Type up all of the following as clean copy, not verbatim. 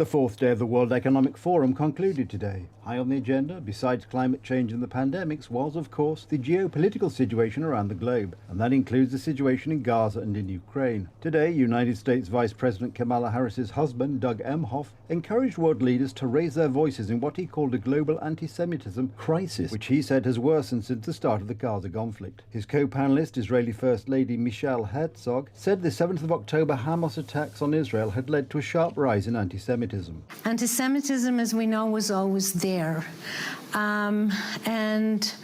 The fourth day of the World Economic Forum concluded today. High on the agenda, besides climate change and the pandemics, was, of course, the geopolitical situation around the globe, and that includes the situation in Gaza and in Ukraine. Today, United States Vice President Kamala Harris's husband, Doug Emhoff, encouraged world leaders to raise their voices in what he called a global anti-Semitism crisis, which he said has worsened since the start of the Gaza conflict. His co-panelist, Israeli First Lady Michelle Herzog, said the 7th of October Hamas attacks on Israel had led to a sharp rise in anti-Semitism. Anti-Semitism, as we know, was always there. And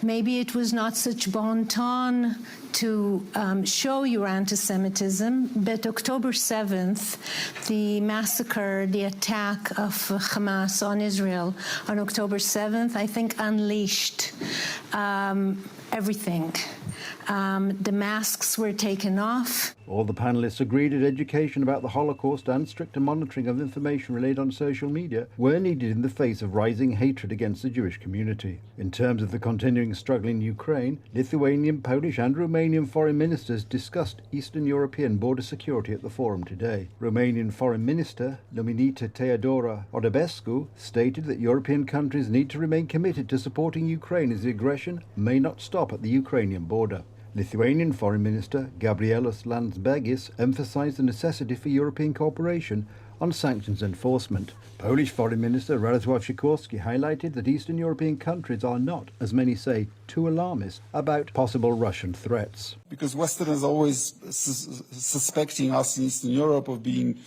maybe it was not such bon ton to show your anti-Semitism, but October 7th, the massacre, the attack of Hamas on Israel on October 7th, I think unleashed everything. The masks were taken off. All the panelists agreed that education about the Holocaust and stricter monitoring of information relayed on social media were needed in the face of rising hatred against the Jewish community. In terms of the continuing struggle in Ukraine, Lithuanian, Polish and Romanian foreign ministers discussed Eastern European border security at the forum today. Romanian Foreign Minister Luminita Teodora Odăbescu stated that European countries need to remain committed to supporting Ukraine as the aggression may not stop at the Ukrainian border. Lithuanian Foreign Minister Gabrielas Landsbergis emphasized the necessity for European cooperation on sanctions enforcement. Polish Foreign Minister Radosław Sikorski highlighted that Eastern European countries are not, as many say, too alarmist about possible Russian threats. Because Westerners always suspecting us in Eastern Europe of being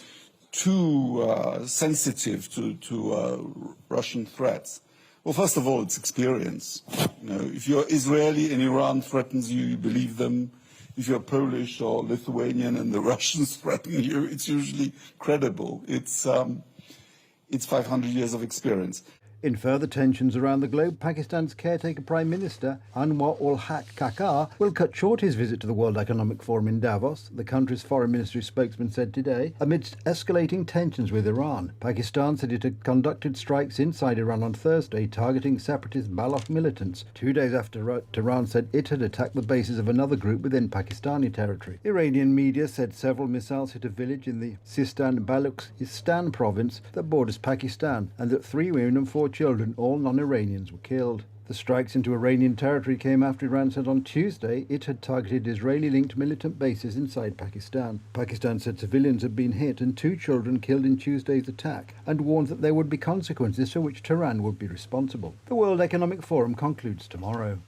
too sensitive to Russian threats. Well, first of all, it's experience. You know, if you're Israeli and Iran threatens you, you believe them. If you're Polish or Lithuanian and the Russians threaten you, it's usually credible. It's 500 years of experience. In further tensions around the globe, Pakistan's caretaker Prime Minister Anwar ul-Haq Kakar will cut short his visit to the World Economic Forum in Davos, the country's foreign ministry spokesman said today, amidst escalating tensions with Iran. Pakistan said it had conducted strikes inside Iran on Thursday, targeting separatist Baloch militants, 2 days after Tehran said it had attacked the bases of another group within Pakistani territory. Iranian media said several missiles hit a village in the Sistan-Balochistan province that borders Pakistan, and that 3 women and 4 children, all non-Iranians, were killed. The strikes into Iranian territory came after Iran said on Tuesday it had targeted Israeli-linked militant bases inside Pakistan. Pakistan said civilians had been hit and 2 children killed in Tuesday's attack, and warned that there would be consequences for which Tehran would be responsible. The World Economic Forum concludes tomorrow.